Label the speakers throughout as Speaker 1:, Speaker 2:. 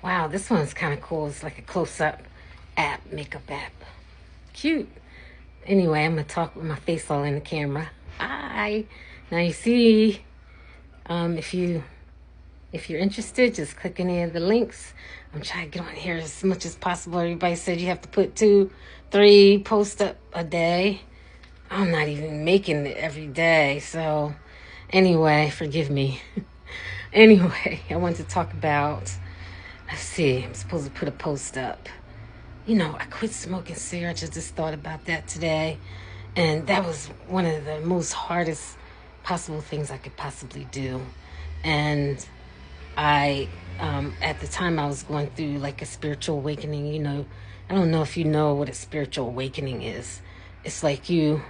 Speaker 1: Wow, this one's kind of cool. It's like a close-up makeup app. Cute. Anyway, I'm gonna talk with my face all in the camera. Hi. Now you see, if you're interested, just click any of the links. I'm trying to get on here as much as possible. Everybody said you have to put 2, 3 posts up a day. I'm not even making it every day. So anyway, forgive me. Anyway, I want to talk about, let's see, I'm supposed to put a post up. I quit smoking cigarettes. I just thought about that today. And that was one of the most hardest possible things I could possibly do. And at the time, I was going through like a spiritual awakening. I don't know if you know what a spiritual awakening is. It's like you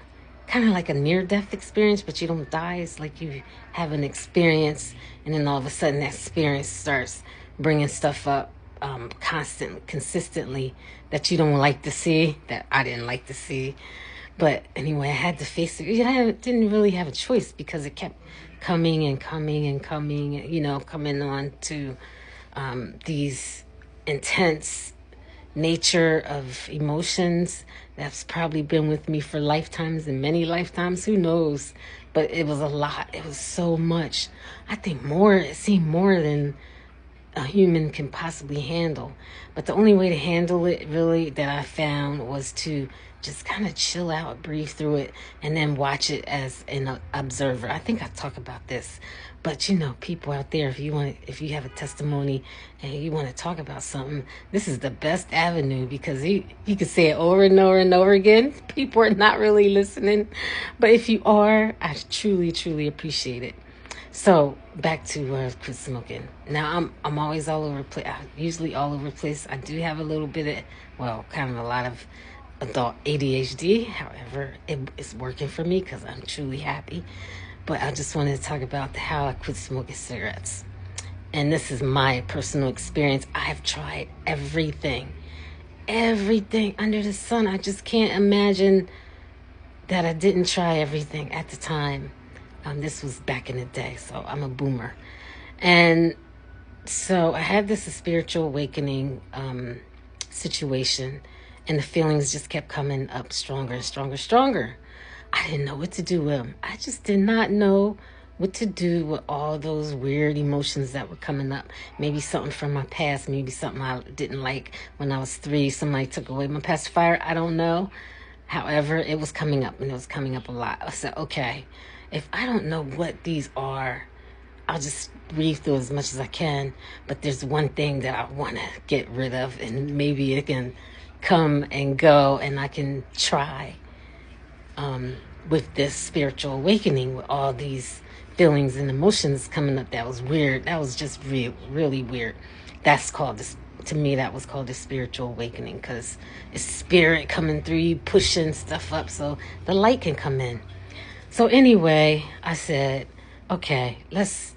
Speaker 1: kind of like a near-death experience, but you don't die. It's like you have an experience, and then all of a sudden that experience starts bringing stuff up consistently that you don't like to see, that I didn't like to see. But anyway, I had to face it. I didn't really have a choice because it kept coming and coming and coming, coming on to these intense nature of emotions that's probably been with me for lifetimes and many lifetimes. Who knows? But it was a lot. It was so much. I think it seemed more than a human can possibly handle. But the only way to handle it really that I found was to just kind of chill out, breathe through it, and then watch it as an observer. I think I talk about this, but people out there, if you have a testimony and you want to talk about something, this is the best avenue because you can say it over and over and over again. People are not really listening, but if you are, I truly, truly appreciate it. So back to quit smoking. Now I'm always all over the place. Usually all over the place. I do have a little bit of, kind of a lot of adult ADHD. However, it's working for me because I'm truly happy. But I just wanted to talk about how I quit smoking cigarettes. And this is my personal experience. I have tried everything under the sun. I just can't imagine that I didn't try everything at the time. This was back in the day, so I'm a boomer. And so I had this spiritual awakening situation, and the feelings just kept coming up stronger and stronger, stronger. I didn't know what to do with them. I just did not know what to do with all those weird emotions that were coming up. Maybe something from my past, maybe something I didn't like when I was 3. Somebody took away my pacifier. I don't know. However, it was coming up, and it was coming up a lot. I said, okay, if I don't know what these are, I'll just read through as much as I can. But there's one thing that I want to get rid of, and maybe it can come and go, and I can try with this spiritual awakening, with all these feelings and emotions coming up. That was weird. That was just really weird. That's called this. To me, that was called a spiritual awakening because it's spirit coming through you, pushing stuff up so the light can come in. So anyway, I said, okay, let's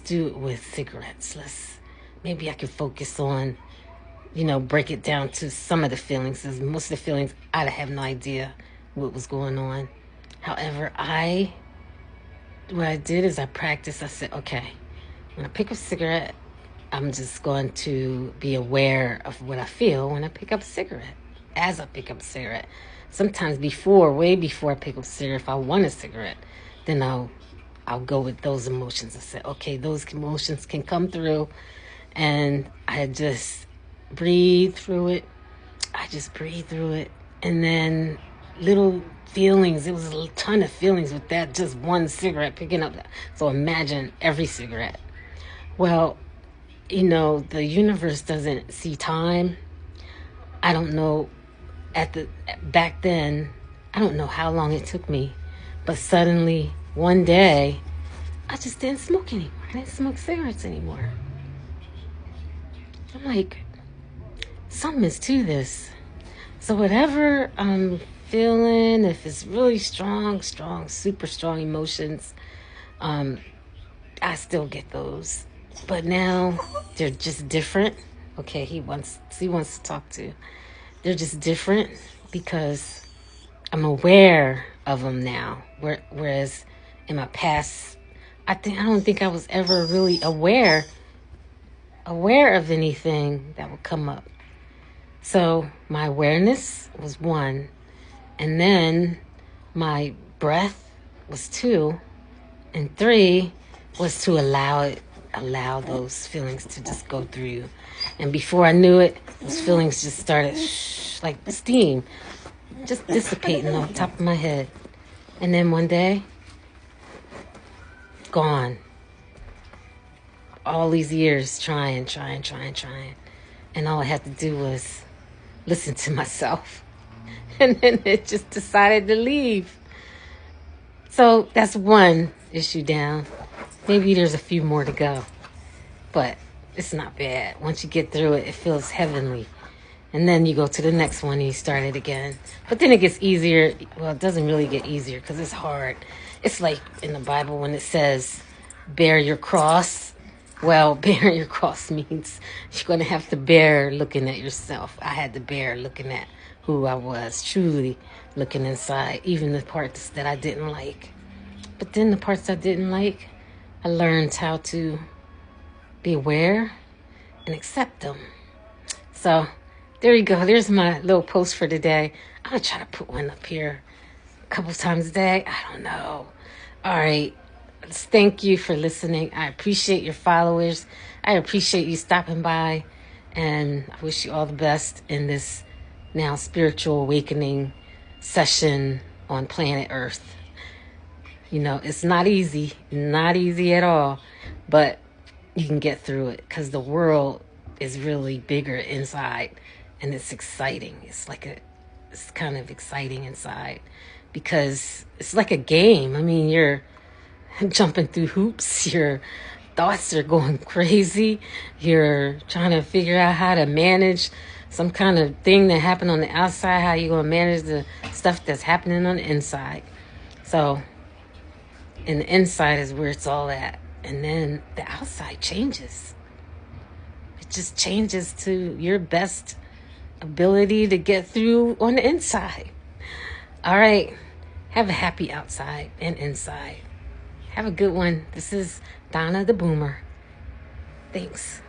Speaker 1: do it with cigarettes. Maybe I can focus on, break it down to some of the feelings. Because most of the feelings, I have no idea what was going on. However, what I did is I practiced. I said, okay, when I pick up a cigarette, I'm just going to be aware of what I feel when I pick up a cigarette, as I pick up a cigarette. Sometimes way before I pick up a cigarette, if I want a cigarette, then I'll go with those emotions. I said, okay, those emotions can come through, and I just breathe through it. And then little feelings. It was a ton of feelings with that just one cigarette picking up. So imagine every cigarette. Well, the universe doesn't see time. I don't know back then, I don't know how long it took me, but suddenly one day I just didn't smoke anymore. I didn't smoke cigarettes anymore. I'm like, something is to this. So whatever I'm feeling, if it's really strong, super strong emotions, I still get those. But now they're just different. Okay, he wants to talk to. They're just different because I'm aware of them now. Whereas in my past, I don't think I was ever really aware aware of anything that would come up. So my awareness was 1, and then my breath was 2, and 3 was to allow those feelings to just go through you. And before I knew it, those feelings just started like steam, just dissipating on top of my head. And then one day, gone. All these years trying. And all I had to do was listen to myself. And then it just decided to leave. So that's one issue down. Maybe there's a few more to go. But it's not bad. Once you get through it, it feels heavenly. And then you go to the next one and you start it again. But then it gets easier. Well, it doesn't really get easier because it's hard. It's like in the Bible when it says, bear your cross. Well, bearing your cross means you're going to have to bear looking at yourself. I had to bear looking at who I was, truly looking inside, even the parts that I didn't like. But then the parts I didn't like, I learned how to be aware and accept them. So there you go. There's my little post for today. I'm going to try to put one up here a couple times a day. I don't know. All right. Thank you for listening. I appreciate your followers. I appreciate you stopping by. And I wish you all the best in this now spiritual awakening session on planet Earth. You know, it's not easy at all, but you can get through it because the world is really bigger inside and it's exciting. It's kind of exciting inside because it's like a game. I mean, you're jumping through hoops, your thoughts are going crazy, you're trying to figure out how to manage some kind of thing that happened on the outside, how you're going to manage the stuff that's happening on the inside. So, and the inside is where it's all at. And then the outside changes. It just changes to your best ability to get through on the inside. All right. Have a happy outside and inside. Have a good one. This is Donna the Boomer. Thanks.